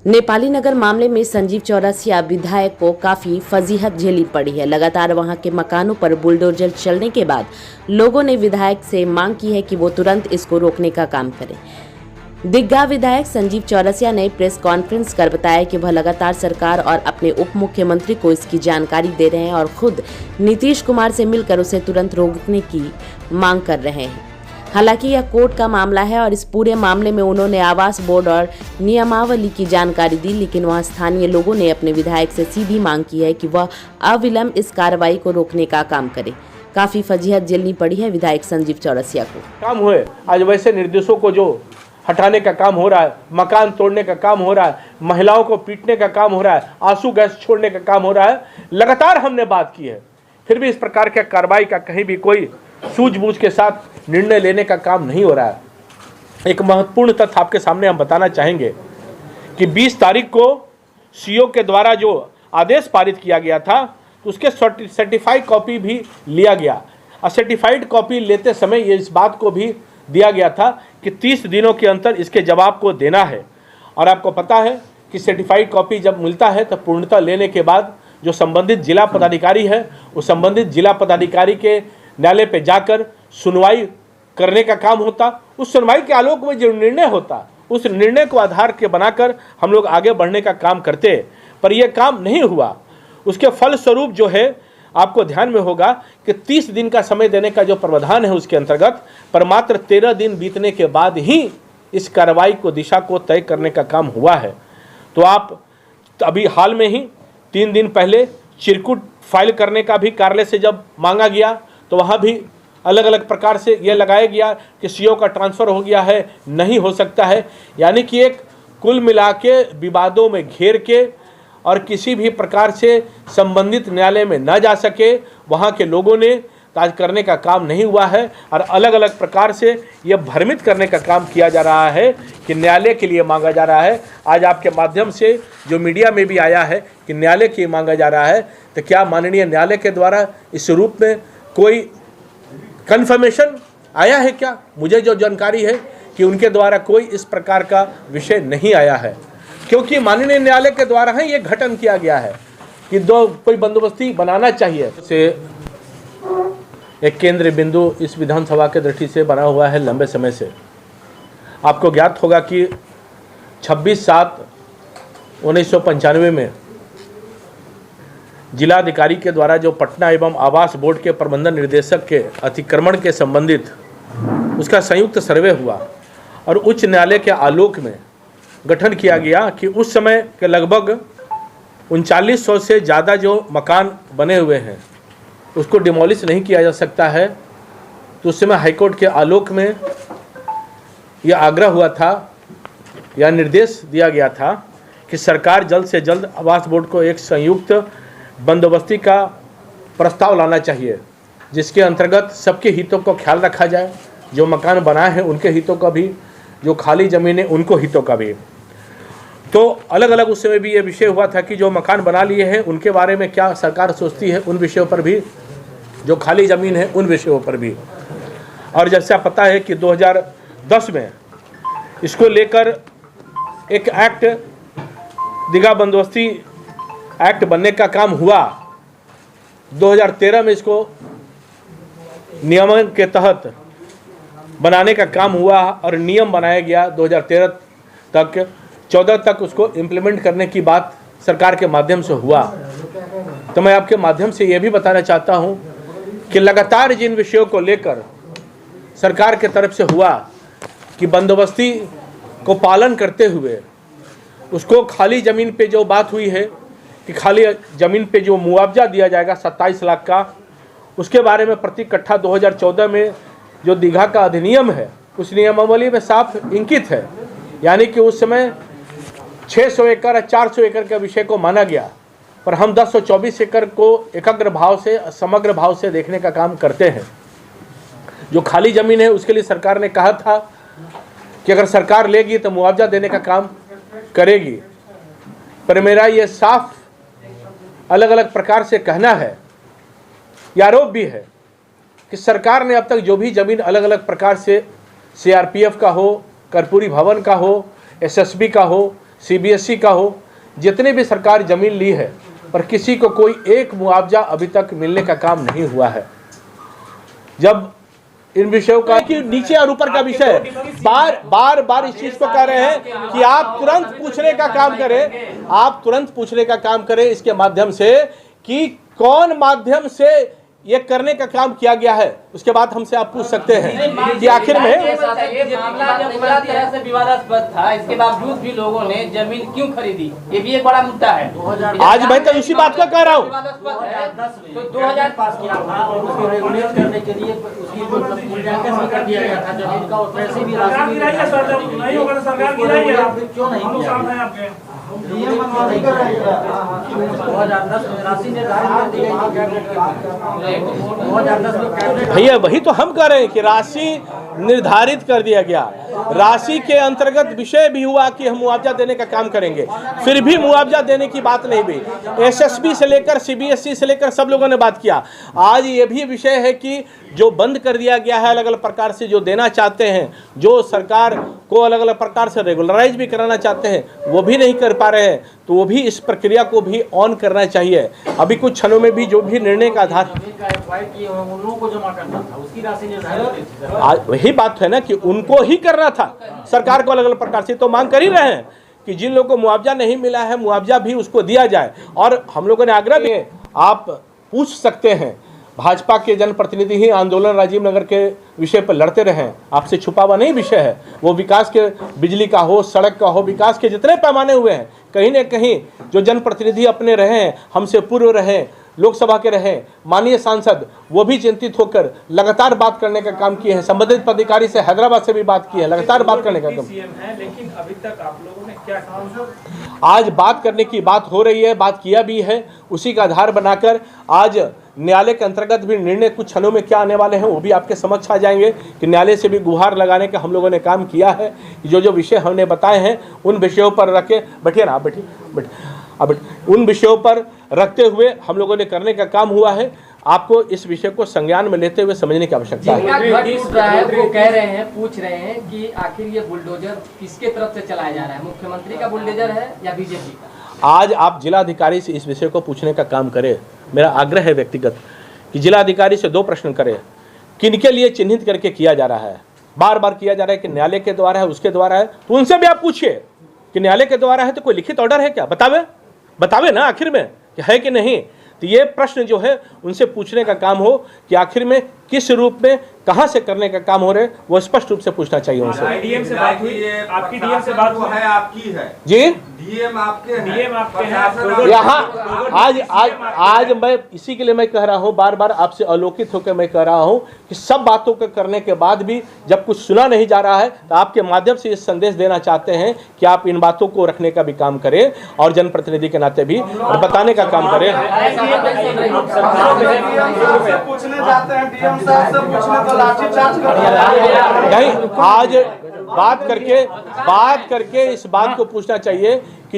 नेपाली नगर मामले में संजीव चौरसिया विधायक को काफी फजीहत झेलनी पड़ी है। लगातार वहां के मकानों पर बुलडोजर चलने के बाद लोगों ने विधायक से मांग की है कि वो तुरंत इसको रोकने का काम करे। दिग्गा विधायक संजीव चौरसिया ने प्रेस कॉन्फ्रेंस कर बताया कि वह लगातार सरकार और अपने उप मुख्यमंत्री को इसकी जानकारी दे रहे हैं और खुद नीतीश कुमार से मिलकर उसे तुरंत रोकने की मांग कर रहे हैं। हालांकि यह कोर्ट का मामला है और इस पूरे मामले में उन्होंने आवास बोर्ड और नियमावली की जानकारी दी, लेकिन वहां स्थानीय लोगों ने अपने विधायक से सीधी मांग की है कि वह अविलंब इस कार्रवाई को रोकने का काम करे। काफी फजीहत झेलनी पड़ी है विधायक संजीव चौरसिया को। काम हुए आज वैसे निर्देशों को जो हटाने का काम हो रहा है, मकान तोड़ने का काम हो रहा है, महिलाओं को पीटने का काम हो रहा है, आंसू गैस छोड़ने का काम हो रहा है। लगातार हमने बात की है, फिर भी इस प्रकार के कार्रवाई का कहीं भी कोई सूझबूझ के साथ निर्णय लेने का काम नहीं हो रहा है। एक महत्वपूर्ण तथ्य आपके सामने हम बताना चाहेंगे कि 20 तारीख को सीओ के द्वारा जो आदेश पारित किया गया था तो उसके सर्टिफाइड कॉपी भी लिया गया और सर्टिफाइड कॉपी लेते समय ये इस बात को भी दिया गया था कि 30 दिनों के अंदर इसके जवाब को देना है। और आपको पता है कि सर्टिफाइड कॉपी जब मिलता है तो पूर्णतः लेने के बाद जो संबंधित जिला पदाधिकारी है वो संबंधित जिला पदाधिकारी के न्यायालय पे जाकर सुनवाई करने का काम होता। उस सुनवाई के आलोक में जो निर्णय होता उस निर्णय को आधार के बनाकर हम लोग आगे बढ़ने का काम करते, पर यह काम नहीं हुआ। उसके फलस्वरूप जो है आपको ध्यान में होगा कि 30 दिन का समय देने का जो प्रावधान है उसके अंतर्गत पर मात्र 13 दिन बीतने के बाद ही इस कार्रवाई को दिशा को तय करने का काम हुआ है। तो आप अभी हाल में ही 3 दिन पहले चिरकुट फाइल करने का भी कार्यालय से जब मांगा गया तो वहाँ भी अलग अलग प्रकार से यह लगाया गया कि सीओ का ट्रांसफ़र हो गया है, नहीं हो सकता है। यानी कि एक कुल मिला के विवादों में घेर के और किसी भी प्रकार से संबंधित न्यायालय में न जा सके वहाँ के लोगों ने ताज करने का काम नहीं हुआ है और अलग अलग प्रकार से यह भ्रमित करने का काम किया जा रहा है कि न्यायालय के लिए मांगा जा रहा है। आज आपके माध्यम से जो मीडिया में भी आया है कि न्यायालय के लिए मांगा जा रहा है, तो क्या माननीय न्यायालय के द्वारा इस रूप में कोई कन्फर्मेशन आया है क्या? मुझे जो जानकारी है कि उनके द्वारा कोई इस प्रकार का विषय नहीं आया है, क्योंकि माननीय न्यायालय के द्वारा ही ये गठन किया गया है कि कोई बंदोबस्ती बनाना चाहिए। से एक केंद्र बिंदु इस विधानसभा के दृष्टि से बना हुआ है लंबे समय से। आपको ज्ञात होगा कि 26/7/1995 में जिलाधिकारी के द्वारा जो पटना एवं आवास बोर्ड के प्रबंधन निर्देशक के अतिक्रमण के संबंधित उसका संयुक्त सर्वे हुआ और उच्च न्यायालय के आलोक में गठन किया गया कि उस समय के लगभग 3900 से ज़्यादा जो मकान बने हुए हैं उसको डिमोलिश नहीं किया जा सकता है। तो उस समय हाईकोर्ट के आलोक में यह आग्रह हुआ था या निर्देश दिया गया था कि सरकार जल्द से जल्द आवास बोर्ड को एक संयुक्त बंदोबस्ती का प्रस्ताव लाना चाहिए, जिसके अंतर्गत सबके हितों को ख्याल रखा जाए, जो मकान बनाए हैं उनके हितों का भी, जो खाली ज़मीन है उनको हितों का भी। तो अलग अलग उस समय भी ये विषय हुआ था कि जो मकान बना लिए हैं उनके बारे में क्या सरकार सोचती है, उन विषयों पर भी, जो खाली ज़मीन है उन विषयों पर भी। और जैसा पता है कि 2010 में इसको लेकर एक एक्ट, दिघा बंदोबस्ती एक्ट बनने का काम हुआ। 2013 में इसको नियमन के तहत बनाने का काम हुआ और नियम बनाया गया। 2013 तक 14 तक उसको इम्प्लीमेंट करने की बात सरकार के माध्यम से हुआ। तो मैं आपके माध्यम से ये भी बताना चाहता हूँ कि लगातार जिन विषयों को लेकर सरकार के तरफ से हुआ कि बंदोबस्ती को पालन करते हुए उसको खाली ज़मीन पे जो बात हुई है कि खाली ज़मीन पे जो मुआवजा दिया जाएगा 27 लाख का, उसके बारे में प्रति कट्ठा 2014 में जो दीघा का अधिनियम है उस नियमावली में साफ इंकित है। यानी कि उस समय 600 एकड़ या 400 एकड़ के विषय को माना गया, पर हम 1024 एकड़ को एकाग्र भाव से, समग्र भाव से देखने का काम करते हैं। जो खाली ज़मीन है उसके लिए सरकार ने कहा था कि अगर सरकार लेगी तो मुआवजा देने का काम करेगी, पर मेरा ये साफ अलग अलग प्रकार से कहना है, यह आरोप भी है कि सरकार ने अब तक जो भी ज़मीन अलग अलग प्रकार से CRPF का हो, कर्पूरी भवन का हो, SSB का हो, सीबीएसई का हो, जितने भी सरकार जमीन ली है, पर किसी को कोई एक मुआवजा अभी तक मिलने का काम नहीं हुआ है। जब इन विषयों का कि नीचे और ऊपर का विषय बार इस चीज को कह रहे हैं कि आप तुरंत पूछने का काम करें, आप तुरंत पूछने का काम करें इसके माध्यम से कि कौन माध्यम से ये करने का काम किया गया है, उसके बाद हमसे आप पूछ सकते हैं कि आखिर में ये मामला जब पूरा तरह से विवादास्पद था, इसके बावजूद भी लोगों ने जमीन क्यों खरीदी, ये भी एक बड़ा मुद्दा है। आज मैं तो उसी बात को कह रहा हूँ। विवादास्पद है तो 2000 पास किया था और उसको रेगुलेट करने के लिए उसकी मूल्यांकन कर दिया गया था जमीन का, और पैसे भी राशि भी नहीं होगा, सरकार गिराई है, क्यों नहीं किया? 2010 में राशि निर्धारित कर दी गई, 2010 में भैया वही तो हम कह रहे हैं कि राशि निर्धारित कर दिया गया, राशि के अंतर्गत विषय भी हुआ कि हम मुआवजा देने का काम करेंगे, फिर भी मुआवजा देने की बात नहीं हुई। एसएसबी से लेकर सीबीएसई से लेकर सब लोगों ने बात किया। आज ये भी विषय है कि जो बंद कर दिया गया है अलग अलग प्रकार से, जो देना चाहते हैं, जो सरकार को अलग अलग प्रकार से रेगुलराइज भी कराना चाहते हैं, वो भी नहीं कर पा रहे हैं, तो वो भी इस प्रक्रिया को भी ऑन करना चाहिए। अभी कुछ क्षणों में भी जो भी निर्णय का आधार को जमा करना था, उसकी राशि निर्धारित। आज वही बात है ना कि उनको ही करना था, सरकार को अलग अलग प्रकार से तो मांग कर ही रहे हैं कि जिन लोगों को मुआवजा नहीं मिला है मुआवजा भी उसको दिया जाए। और हम लोगों ने आग्रह भी, आप पूछ सकते हैं, भाजपा के जनप्रतिनिधि ही आंदोलन राजीव नगर के विषय पर लड़ते रहे, आपसे छुपा हुआ नहीं विषय है। वो विकास के, बिजली का हो, सड़क का हो, विकास के जितने पैमाने हुए हैं, कहीं न कहीं जो जनप्रतिनिधि अपने रहे हैं, हमसे पूर्व रहे, लोकसभा के रहे, माननीय सांसद, वो भी चिंतित होकर लगातार बात करने का काम किए हैं। संबंधित पदाधिकारी से हैदराबाद से भी बात की है, लगातार बात करने का काम। लेकिन अभी तक आप लोगों ने क्या कहा? आज बात करने की बात हो रही है, बात किया भी है, उसी का आधार बनाकर आज न्यायालय के अंतर्गत भी निर्णय कुछ क्षणों में क्या आने वाले हैं वो भी आपके समक्ष आ जाएंगे कि न्यायालय से भी गुहार लगाने का हम लोगों ने काम किया है। जो जो विषय हमने बताए हैं उन विषयों पर रखे, बैठिए ना, आप बैठिए, उन विषयों पर रखते हुए हम लोगों ने करने का काम हुआ है। आपको इस विषय को संज्ञान में लेते हुए समझने की आवश्यकता है। वो कह रहे हैं, पूछ रहे हैं कि आखिर ये बुलडोजर किसके तरफ से चलाया जा रहा है, मुख्यमंत्री का बुलडोजर है या बीजेपी का? आज आप जिलाधिकारी से इस विषय को पूछने का काम करें। मेरा आग्रह है व्यक्तिगत कि जिलाधिकारी से 2 प्रश्न करें, किनके लिए चिन्हित करके किया जा रहा है। बार बार किया जा रहा है कि न्यायालय के द्वारा है, उसके द्वारा है, तो उनसे भी आप पूछिए कि न्यायालय के द्वारा है तो कोई लिखित ऑर्डर है क्या, बतावे ना आखिर में कि है कि नहीं। तो ये प्रश्न जो है उनसे पूछने का काम हो कि आखिर में किस रूप में कहां से करने का काम हो रहे, वो स्पष्ट रूप से पूछना चाहिए उनसे। डीएम से बात हुई, आपकी डीएम से बात हुआ है? आपकी है जी, डीएम आपके हैं। यहाँ आज मैं इसी के लिए मैं कह रहा हूँ, बार बार आपसे अवलोकित होकर मैं कह रहा हूँ कि सब बातों को करने के बाद भी जब कुछ सुना नहीं जा रहा है तो आपके माध्यम से इस संदेश देना चाहते हैं कि आप इन बातों को रखने का भी काम करें और जनप्रतिनिधि के नाते भी और बताने का काम करें। पूछने जाते हैं डीएम साहब से, पूछने तो लाठीचार्ज नहीं, आज बात करके इस बात को पूछना चाहिए कि जो